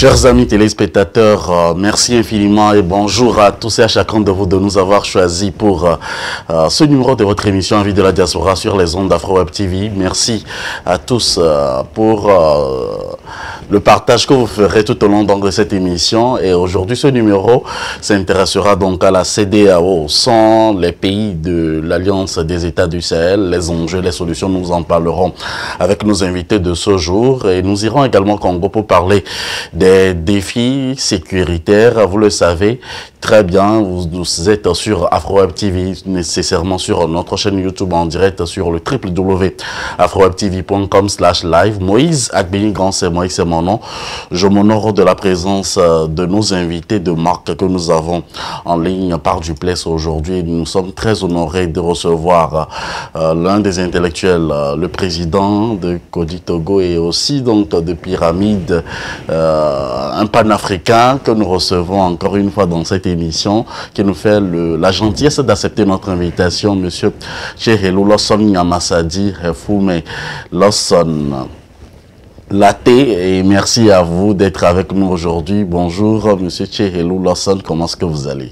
Chers amis téléspectateurs, merci infiniment et bonjour à tous et à chacun de vous de nous avoir choisis pour ce numéro de votre émission Envie de la diaspora sur les ondes d'Afro-Web TV. Merci à tous pour le partage que vous ferez tout au long de cette émission. Et aujourd'hui, ce numéro s'intéressera donc à la CEDEAO. Sont les pays de l'Alliance des États du Sahel, les enjeux, les solutions, nous en parlerons avec nos invités de ce jour. Et nous irons également au Congo pour parler des défis sécuritaires. Vous le savez très bien, vous êtes sur Afro-Web TV, nécessairement sur notre chaîne YouTube en direct sur le www.afrowebtv.com/live. Moïse Agbeni-Grand, c'est moi, c'est mon nom. Je m'honore de la présence de nos invités de marque que nous avons en ligne par Duplex aujourd'hui. Nous sommes très honorés de recevoir l'un des intellectuels, le président de Kodi Togo et aussi donc de Pyramide, un panafricain que nous recevons encore une fois dans cette émission, qui nous fait la gentillesse d'accepter notre invitation, monsieur Tchehelou Lawson Nyamassadi Refoume Lawson Laté, et merci à vous d'être avec nous aujourd'hui. Bonjour monsieur Tchehelou Lawson, comment est-ce que vous allez?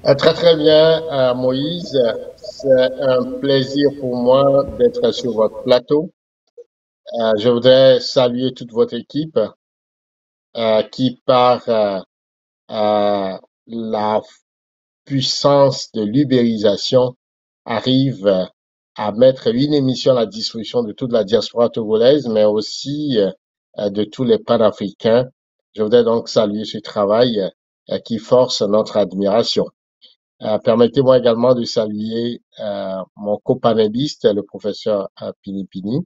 Très très bien, Moïse. C'est un plaisir pour moi d'être sur votre plateau. Je voudrais saluer toute votre équipe qui, par la puissance de l'ubérisation, arrive à mettre une émission à la disposition de toute la diaspora togolaise, mais aussi de tous les panafricains. Je voudrais donc saluer ce travail qui force notre admiration. Permettez-moi également de saluer mon copanéliste, le professeur Pinipini,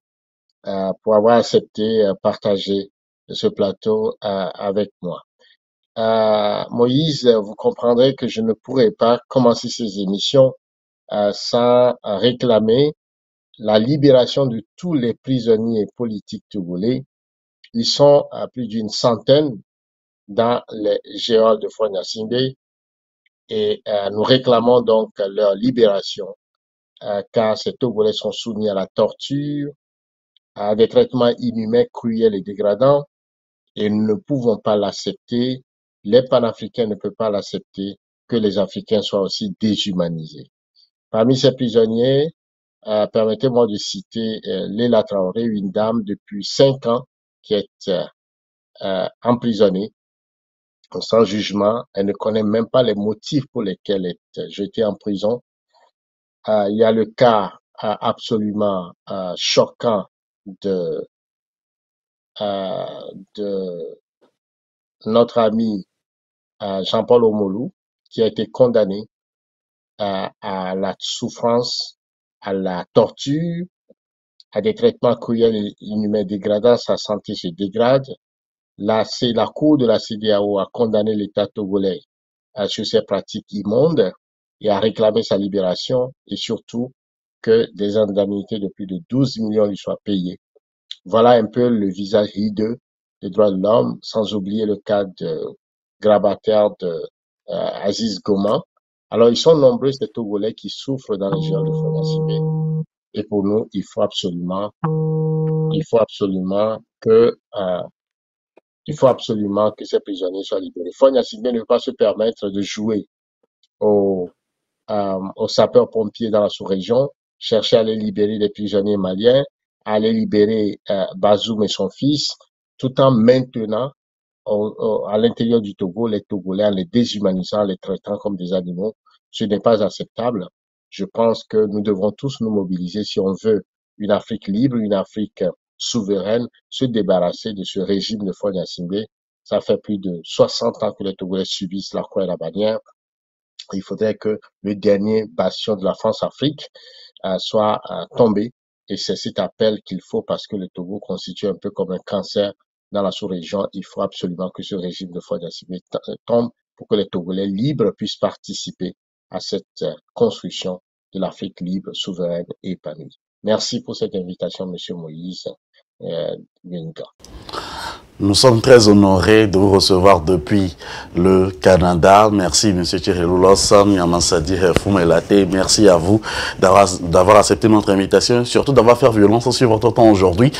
pour avoir accepté partager ce plateau avec moi. Moïse, vous comprendrez que je ne pourrais pas commencer ces émissions sans réclamer la libération de tous les prisonniers politiques togolais. Ils sont plus d'une centaine dans les geôles de Foignasimbe et nous réclamons donc leur libération car ces Togolais sont soumis à la torture, à des traitements inhumains, cruels et dégradants et nous ne pouvons pas l'accepter. Les panafricains ne peuvent pas l'accepter que les Africains soient aussi déshumanisés. Parmi ces prisonniers, permettez-moi de citer Léla Traoré, une dame depuis 5 ans qui est emprisonnée sans jugement. Elle ne connaît même pas les motifs pour lesquels elle est jetée en prison. Il y a le cas absolument choquant de notre ami Jean-Paul Omolou, qui a été condamné à la souffrance, à la torture, à des traitements cruels et inhumains dégradants. Sa santé se dégrade. Là, c'est la Cour de la CEDEAO a condamné l'État togolais sur ces pratiques immondes et a réclamé sa libération et surtout que des indemnités de plus de 12 millions lui soient payées. Voilà un peu le visage hideux des droits de l'homme, sans oublier le cas de grabataire de Aziz Goma. Alors, ils sont nombreux, ces Togolais qui souffrent dans les geôles de Foignasimbe. Et pour nous, il faut absolument que ces prisonniers soient libérés. Foignasimbe ne peut pas se permettre de jouer aux sapeurs-pompiers dans la sous-région, chercher à aller libérer les prisonniers maliens, à aller libérer Bazoum et son fils, tout en maintenant à l'intérieur du Togo les Togolais, en les déshumanisant, en les traitant comme des animaux. Ce n'est pas acceptable. Je pense que nous devrons tous nous mobiliser si on veut une Afrique libre, une Afrique souveraine, se débarrasser de ce régime de Foignasimbe. Ça fait plus de 60 ans que les Togolais subissent la croix et la bannière. Il faudrait que le dernier bastion de la France-Afrique soit tombé. Et c'est cet appel qu'il faut parce que le Togo constitue un peu comme un cancer dans la sous-région. Il faut absolument que ce régime de Foignasimbe tombe pour que les Togolais libres puissent participer à cette construction de l'Afrique libre, souveraine et épanouie. Merci pour cette invitation, Monsieur Moïse Benga. Nous sommes très honorés de vous recevoir depuis le Canada. Merci, M. Thierry Loulos, Yamansadi Foumelate. Merci à vous d'avoir accepté notre invitation, surtout d'avoir fait violence sur votre temps aujourd'hui.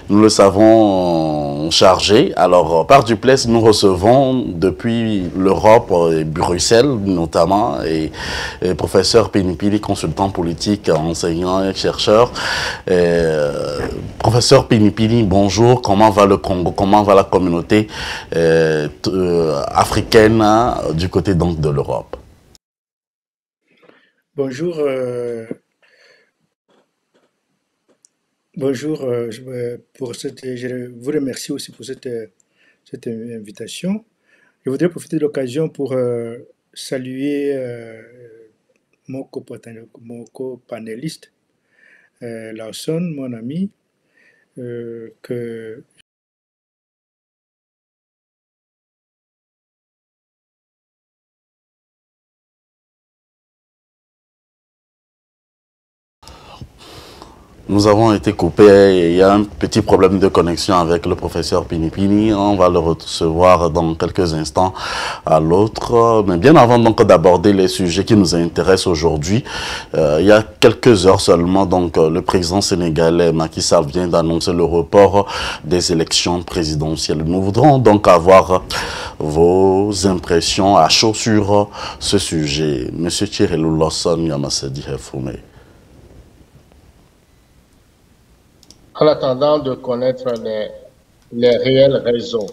Nous le savons chargé. Alors, par Duplessis, nous recevons depuis l'Europe et Bruxelles notamment, et professeur Pinipili, consultant politique, enseignant et chercheur. Professeur Pinipili, bonjour. Comment va le Congo? Comment va la communauté africaine du côté donc de l'Europe? Bonjour, bonjour. Je vous remercie aussi pour cette invitation. Je voudrais profiter de l'occasion pour saluer mon copanéliste, Lawson, mon ami, que Nous avons été coupés, il y a un petit problème de connexion avec le professeur Pinipini. On va le recevoir dans quelques instants à l'autre. Mais bien avant donc d'aborder les sujets qui nous intéressent aujourd'hui, il y a quelques heures seulement, donc le président sénégalais Macky Sall vient d'annoncer le report des élections présidentielles. Nous voudrons donc avoir vos impressions à chaud sur ce sujet. Monsieur Thierry Loulos, Yamasadi Hefoume. En attendant de connaître les réelles raisons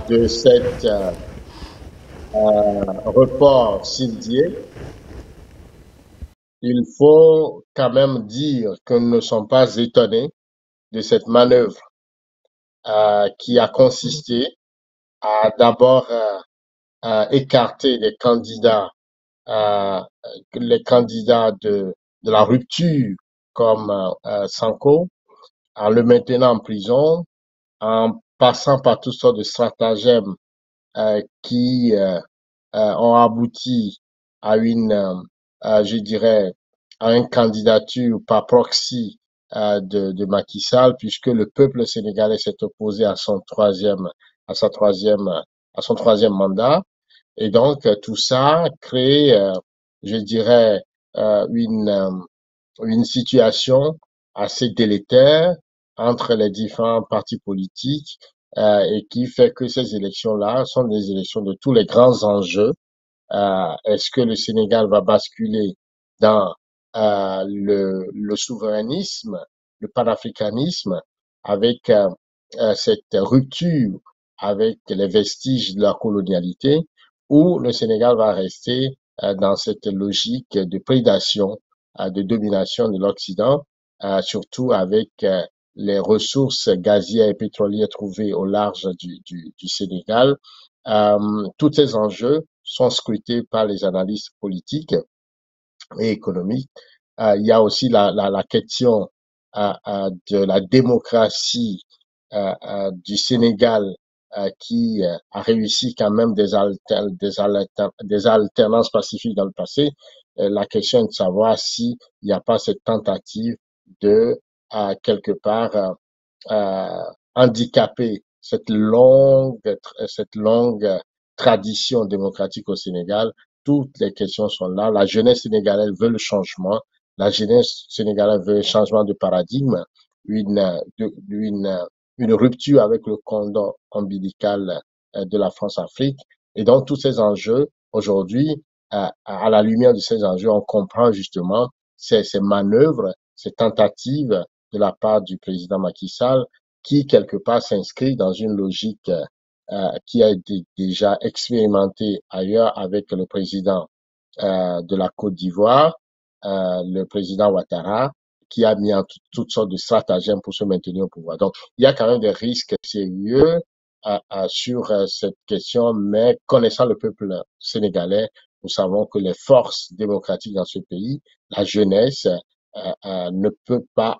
de cet report SILDIE, il faut quand même dire que nous ne sommes pas étonnés de cette manœuvre qui a consisté à d'abord écarter les candidats de la rupture comme Sanko, en le maintenant en prison, en passant par toutes sortes de stratagèmes qui ont abouti à je dirais, à une candidature par proxy de Macky Sall, puisque le peuple sénégalais s'est opposé à son troisième mandat. Et donc, tout ça crée, je dirais, une situation assez délétère entre les différents partis politiques et qui fait que ces élections-là sont des élections de tous les grands enjeux. Est-ce que le Sénégal va basculer dans le souverainisme, le panafricanisme, avec cette rupture avec les vestiges de la colonialité, ou le Sénégal va rester dans cette logique de prédation, de domination de l'Occident, surtout avec les ressources gazières et pétrolières trouvées au large du Sénégal. Tous ces enjeux sont scrutés par les analystes politiques et économiques. Il y a aussi la question de la démocratie du Sénégal qui a réussi quand même des alternances pacifiques dans le passé. La question est de savoir s'il n'y a pas cette tentative de quelque part handicaper cette longue tradition démocratique au Sénégal. Toutes les questions sont là. La jeunesse sénégalaise veut le changement. La jeunesse sénégalaise veut un changement de paradigme, une rupture avec le cordon ombilical de la France-Afrique. Et donc, tous ces enjeux, aujourd'hui, à la lumière de ces enjeux, on comprend justement ces manœuvres, ces tentatives de la part du président Macky Sall qui, quelque part, s'inscrit dans une logique qui a été déjà expérimentée ailleurs avec le président de la Côte d'Ivoire, le président Ouattara, qui a mis en toutes sortes de stratagèmes pour se maintenir au pouvoir. Donc, il y a quand même des risques sérieux sur cette question, mais connaissant le peuple sénégalais, nous savons que les forces démocratiques dans ce pays, la jeunesse, ne peut pas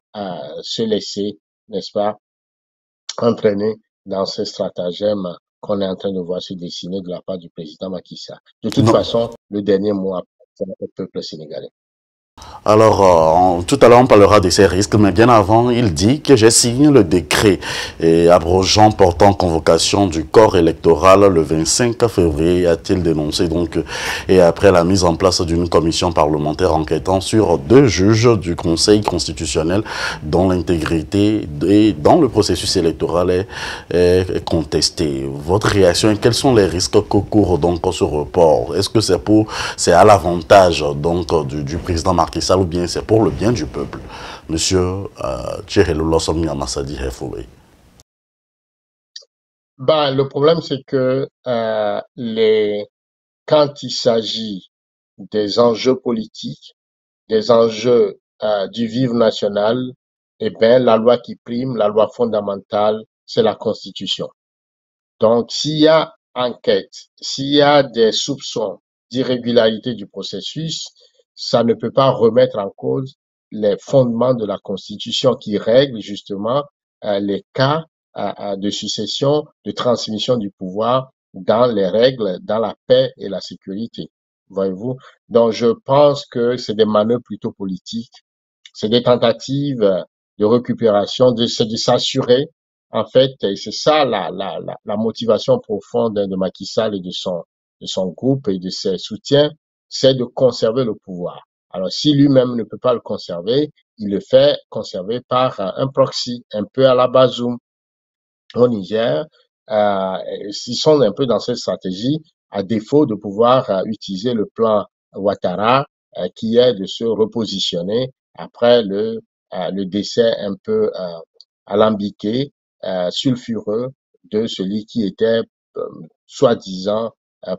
se laisser, n'est-ce pas, entraîner dans ces stratagèmes qu'on est en train de voir se dessiner de la part du président Macky Sall. De toute façon, le dernier mot appartient au peuple sénégalais. Alors, tout à l'heure, on parlera de ces risques, mais bien avant, il dit que j'ai signé le décret abrogeant portant convocation du corps électoral le 25 février, a-t-il dénoncé. Donc, et après la mise en place d'une commission parlementaire enquêtant sur 2 juges du Conseil constitutionnel dont l'intégrité et dans le processus électoral est contestée. Votre réaction et quels sont les risques qu'au cours donc ce report? Est-ce que c'est à l'avantage donc du président Macky Sall ou bien c'est pour le bien du peuple? Monsieur Tchérélou Lossomi Amassadi Hefoué. Le problème, c'est que quand il s'agit des enjeux politiques, des enjeux du vivre national, eh bien, la loi qui prime, la loi fondamentale, c'est la Constitution. Donc, s'il y a enquête, s'il y a des soupçons d'irrégularité du processus, ça ne peut pas remettre en cause les fondements de la Constitution qui règlent justement les cas de succession, de transmission du pouvoir dans les règles, dans la paix et la sécurité. Voyez-vous? Donc, je pense que c'est des manœuvres plutôt politiques, c'est des tentatives de récupération, de s'assurer, en fait, et c'est ça la motivation profonde de Macky Sall et de son groupe et de ses soutiens, c'est de conserver le pouvoir. Alors, si lui-même ne peut pas le conserver, il le fait conserver par un proxy, un peu à la Bazoum au Niger. Ils sont un peu dans cette stratégie, à défaut de pouvoir utiliser le plan Ouattara, qui est de se repositionner après le décès un peu alambiqué, sulfureux de celui qui était soi-disant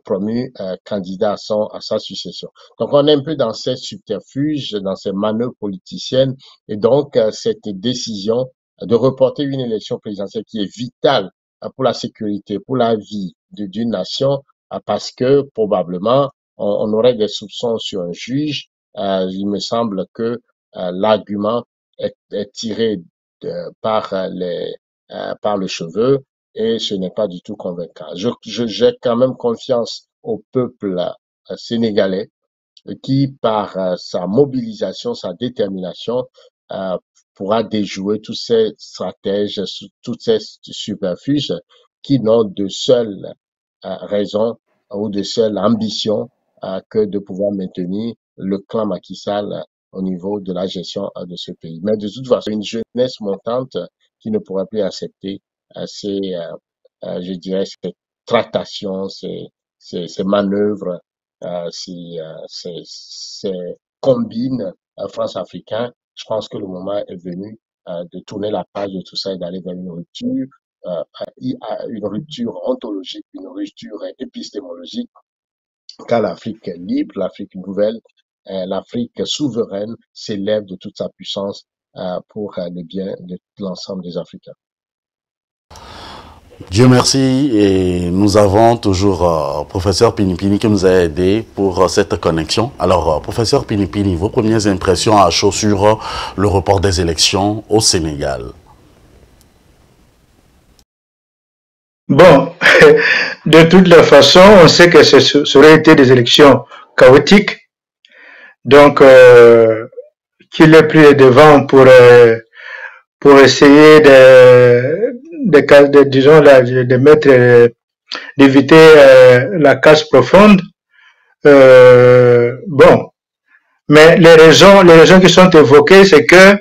promu candidat à sa succession. Donc on est un peu dans ces subterfuges, dans ces manœuvres politiciennes, et donc cette décision de reporter une élection présidentielle qui est vitale pour la sécurité, pour la vie d'une nation, parce que probablement on aurait des soupçons sur un juge. Il me semble que l'argument est tiré par le cheveu et ce n'est pas du tout convaincant. J'ai quand même confiance au peuple sénégalais qui, par sa mobilisation, sa détermination, pourra déjouer tous ces stratèges, toutes ces subterfuges qui n'ont de seule raison ou de seule ambition que de pouvoir maintenir le clan Macky Sall au niveau de la gestion de ce pays. Mais de toute façon, une jeunesse montante qui ne pourra plus accepter je dirais, ces tractations, ces manœuvres, ces combines France-africain. Je pense que le moment est venu de tourner la page de tout ça et d'aller vers une rupture ontologique, une rupture épistémologique, car l'Afrique libre, l'Afrique nouvelle, l'Afrique souveraine s'élève de toute sa puissance pour le bien de l'ensemble des Africains. Dieu merci, et nous avons toujours professeur Pinipini qui nous a aidé pour cette connexion. Alors, professeur Pinipini, vos premières impressions à chaud sur le report des élections au Sénégal? Bon, de toutes les façons, on sait que ça aurait été des élections chaotiques. Donc, qu'il ait pris les devants pour essayer d'éviter la casse profonde. Bon, mais les raisons qui sont évoquées, c'est que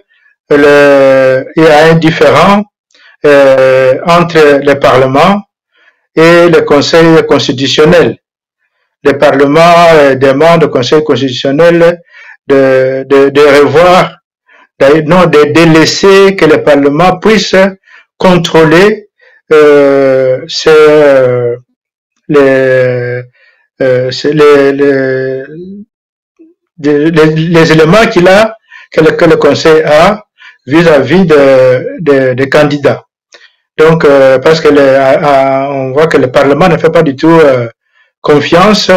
il y a un différend entre le Parlement et le Conseil constitutionnel. Le Parlement demande au Conseil constitutionnel de revoir, de délaisser que le Parlement puisse contrôler les éléments que le Conseil a vis-à-vis des candidats. Donc, parce que on voit que le Parlement ne fait pas du tout confiance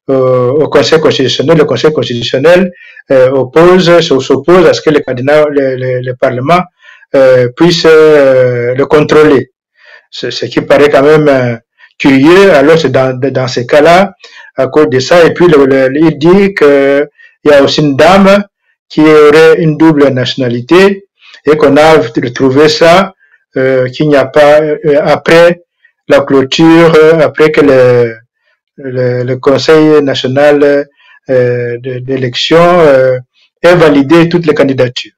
au Conseil constitutionnel. Le Conseil constitutionnel s'oppose à ce que le Parlement puisse le contrôler. Ce qui paraît quand même curieux. Alors, c'est dans ces cas-là, à cause de ça, et puis il dit que il y a aussi une dame qui aurait une double nationalité et qu'on a retrouvé ça, qu'il n'y a pas, après la clôture, après que le Conseil national d'élection ait validé toutes les candidatures.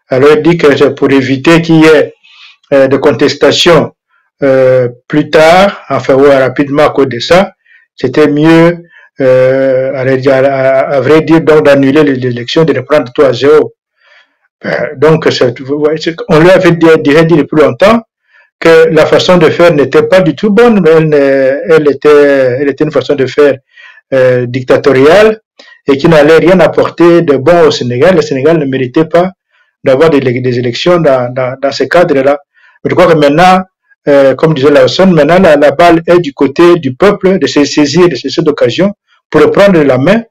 Alors il dit que c'est pour éviter qu'il y ait de contestation plus tard, enfin ouais, rapidement à cause de ça, c'était mieux, à vrai dire, donc d'annuler l'élection, de reprendre tout à zéro. Donc, on lui avait déjà dit depuis longtemps que la façon de faire n'était pas du tout bonne, mais elle était une façon de faire dictatoriale et qui n'allait rien apporter de bon au Sénégal. Le Sénégal ne méritait pas d'avoir des élections dans ce cadre-là. Mais je crois que maintenant, comme disait Lawson, maintenant la balle est du côté du peuple de se saisir de cette occasion pour reprendre la main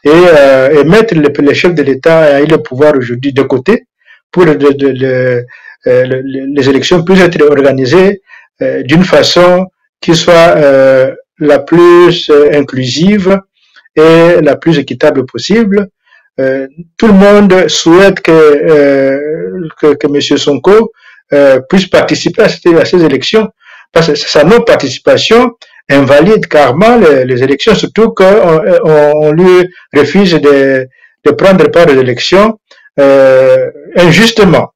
et mettre les chefs de l'État et le pouvoir aujourd'hui de côté pour les élections puissent être organisées d'une façon qui soit la plus inclusive et la plus équitable possible. Tout le monde souhaite que M. Sonko puisse participer à ces élections, parce que sa non-participation invalide carrément les élections, surtout qu'on lui refuse de prendre part aux élections injustement.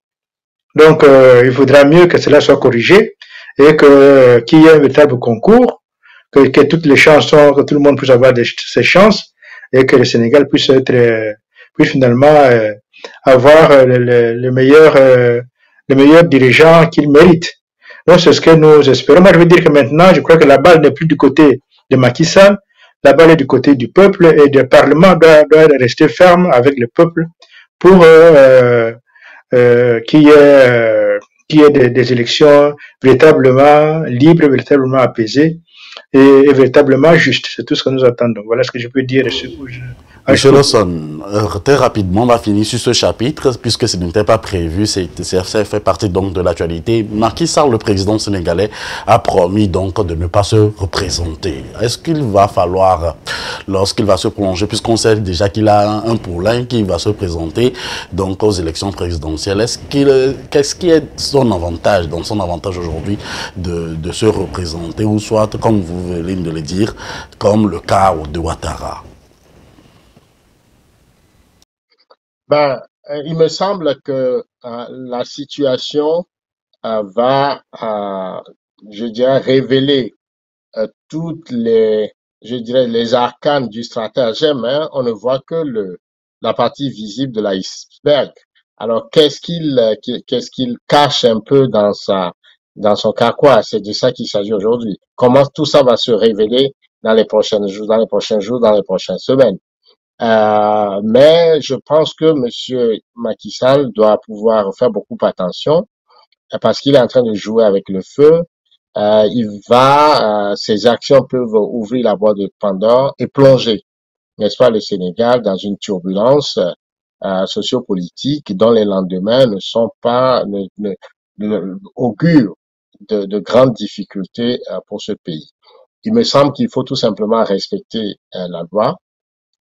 Donc, il faudra mieux que cela soit corrigé et qu'il y ait un véritable concours, que toutes les chances sont, que tout le monde puisse avoir ses chances et que le Sénégal puisse finalement avoir le meilleur dirigeant qu'il mérite. Donc, c'est ce que nous espérons. Moi, je veux dire que maintenant, je crois que la balle n'est plus du côté de Macky Sall, la balle est du côté du peuple et le Parlement doit rester ferme avec le peuple pour qu'il y ait des élections véritablement libres, véritablement apaisées et véritablement justes. C'est tout ce que nous attendons. Voilà ce que je peux dire. Monsieur Lawson, très rapidement, on va finir sur ce chapitre, puisque ce n'était pas prévu, ça fait partie donc de l'actualité. Macky Sall, le président sénégalais, a promis donc de ne pas se représenter. Est-ce qu'il va falloir, lorsqu'il va se prolonger, puisqu'on sait déjà qu'il a un poulain qui va se présenter donc aux élections présidentielles, qu'est-ce qui est son avantage, donc son avantage aujourd'hui de se représenter, ou soit, comme vous venez de le dire, comme le cas de Ouattara? Il me semble que la situation va, je dirais, révéler toutes les arcanes du stratagème. Hein. On ne voit que la partie visible de l'iceberg. Alors, qu'est-ce qu'il cache un peu dans son carquois? C'est de ça qu'il s'agit aujourd'hui. Comment tout ça va se révéler dans les prochains jours, dans les prochaines semaines. Mais je pense que Monsieur Macky Sall doit pouvoir faire beaucoup attention parce qu'il est en train de jouer avec le feu. Ses actions peuvent ouvrir la boîte de Pandore et plonger, n'est-ce pas, le Sénégal dans une turbulence sociopolitique dont les lendemains ne sont pas, augurent de grandes difficultés pour ce pays. Il me semble qu'il faut tout simplement respecter la loi.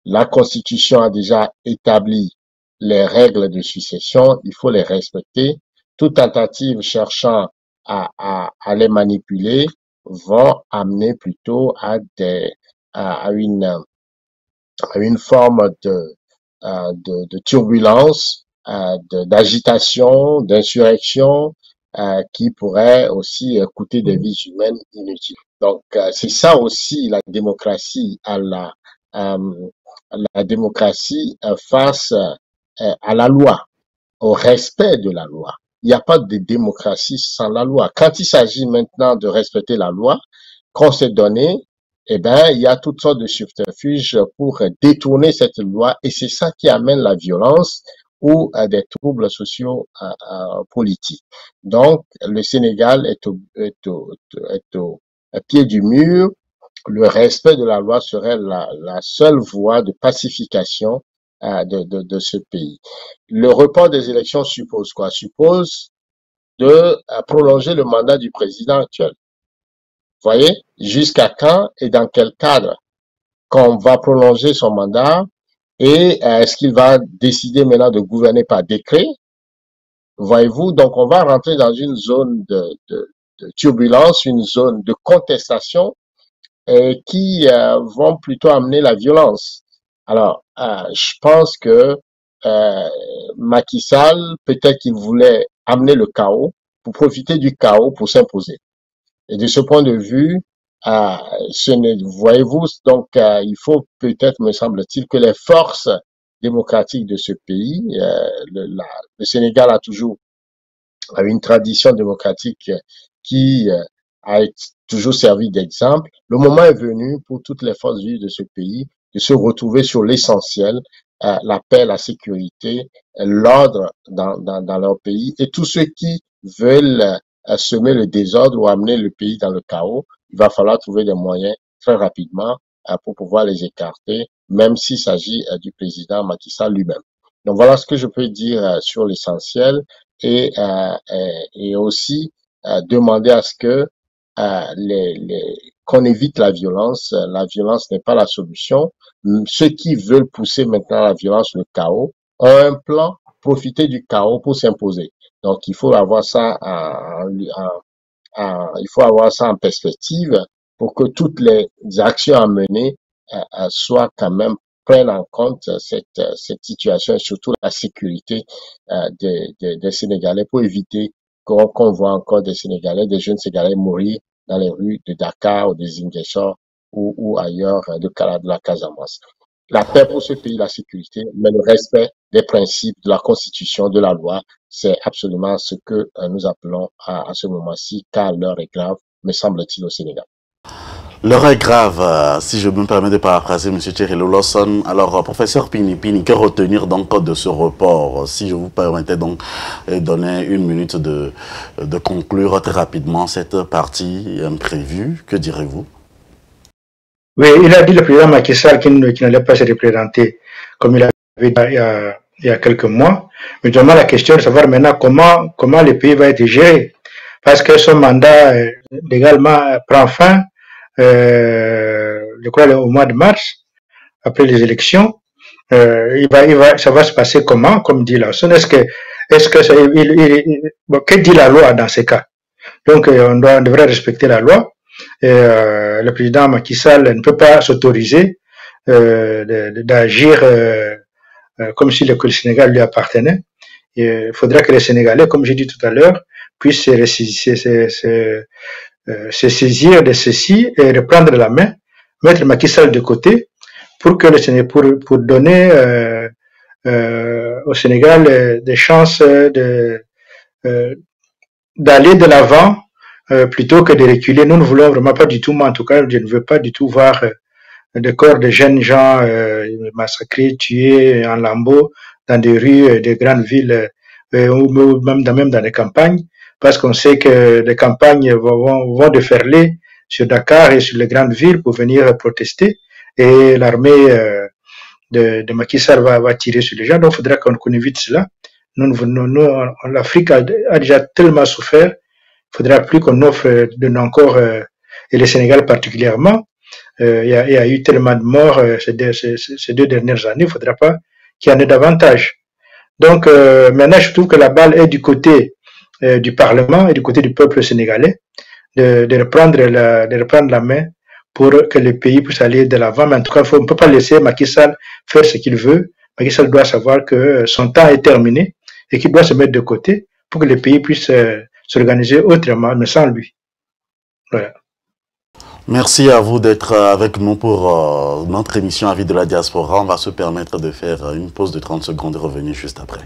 La Constitution a déjà établi les règles de succession, il faut les respecter. Toute tentative cherchant à les manipuler vont amener plutôt à une forme de turbulence, d'agitation, d'insurrection, qui pourrait aussi coûter des vies humaines inutiles. Donc, c'est ça aussi la démocratie face à la loi, au respect de la loi. Il n'y a pas de démocratie sans la loi. Quand il s'agit maintenant de respecter la loi qu'on s'est donnée, il y a toutes sortes de subterfuges pour détourner cette loi et c'est ça qui amène la violence ou des troubles sociaux politiques. Donc, le Sénégal est au pied du mur. Le respect de la loi serait la seule voie de pacification de ce pays. Le report des élections suppose quoi? Suppose de prolonger le mandat du président actuel. Vous voyez? Jusqu'à quand et dans quel cadre qu'on va prolonger son mandat? Et est-ce qu'il va décider maintenant de gouverner par décret? Voyez-vous, donc on va rentrer dans une zone de turbulence, une zone de contestation qui vont plutôt amener la violence. Alors, je pense que Macky Sall, peut-être qu'il voulait amener le chaos pour profiter du chaos pour s'imposer. Et de ce point de vue, voyez-vous, donc il faut peut-être, me semble-t-il, que les forces démocratiques de ce pays, le Sénégal a toujours une tradition démocratique qui a toujours servi d'exemple. Le moment est venu pour toutes les forces vives de ce pays de se retrouver sur l'essentiel, la paix, la sécurité, l'ordre dans leur pays. Et tous ceux qui veulent semer le désordre ou amener le pays dans le chaos, il va falloir trouver des moyens très rapidement pour pouvoir les écarter, même s'il s'agit du président Macky Sall lui-même. Donc voilà ce que je peux dire sur l'essentiel et aussi demander à ce que qu'on évite la violence. La violence n'est pas la solution. Ceux qui veulent pousser maintenant la violence, le chaos, ont un plan, profiter du chaos pour s'imposer. Donc il faut avoir ça en perspective pour que toutes les actions à mener soient quand même prennent en compte cette situation et surtout la sécurité des Sénégalais pour éviter qu'on voit encore des Sénégalais, des jeunes Sénégalais mourir dans les rues de Dakar ou de Ziguinchor ou ailleurs de la Casamance. La paix pour ce pays, la sécurité, mais le respect des principes de la Constitution, de la loi, c'est absolument ce que nous appelons à ce moment-ci, car l'heure est grave, me semble-t-il, au Sénégal. L'heure est grave, si je me permets de paraphraser M. Thierry Lawson. Alors, professeur Pini, que retenir donc de ce report? Si je vous permettais donc de donner une minute de conclure très rapidement cette partie imprévue, que direz-vous? Oui, il a dit le président Macky Sall qu'il n'allait pas se représenter comme il avait dit il y a quelques mois. Mais vraiment la question de savoir maintenant comment le pays va être géré. Parce que son mandat légalement prend fin je crois au mois de mars, après les élections. Ça va se passer comment, comme dit Lawson? Que dit la loi dans ces cas? Donc on devrait respecter la loi. Et le président Macky Sall ne peut pas s'autoriser d'agir comme si le Sénégal lui appartenait. Il faudra que les Sénégalais, comme j'ai dit tout à l'heure, puissent se saisir de ceci et reprendre la main, mettre Macky Sall de côté pour donner au Sénégal des chances d'aller de l'avant plutôt que de reculer. Nous ne voulons vraiment pas du tout, moi en tout cas, je ne veux pas du tout voir des corps de jeunes gens massacrés, tués en lambeaux dans des rues des grandes villes ou même dans les campagnes, parce qu'on sait que les campagnes vont déferler sur Dakar et sur les grandes villes pour venir protester, et l'armée de Macky Sall va tirer sur les gens. Donc il faudra qu'on évite cela. L'Afrique a déjà tellement souffert, il faudra plus qu'on offre encore, et le Sénégal particulièrement. Il y a eu tellement de morts ces 2 dernières années, il ne faudra pas qu'il y en ait davantage. Donc maintenant, je trouve que la balle est du côté du Parlement et du côté du peuple sénégalais de reprendre la main pour que le pays puisse aller de l'avant. Mais en tout cas, on ne peut pas laisser Macky Sall faire ce qu'il veut. Macky Sall doit savoir que son temps est terminé et qu'il doit se mettre de côté pour que le pays puisse s'organiser autrement, mais sans lui. Voilà. Merci à vous d'être avec nous pour notre émission Avis de la Diaspora. On va se permettre de faire une pause de 30 secondes et revenir juste après.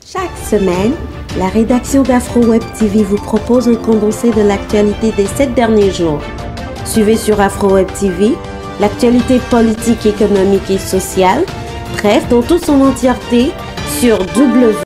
Chaque semaine, la rédaction d'Afro Web TV vous propose un condensé de l'actualité des 7 derniers jours. Suivez sur Afro Web TV l'actualité politique, économique et sociale, bref, dans toute son entièreté sur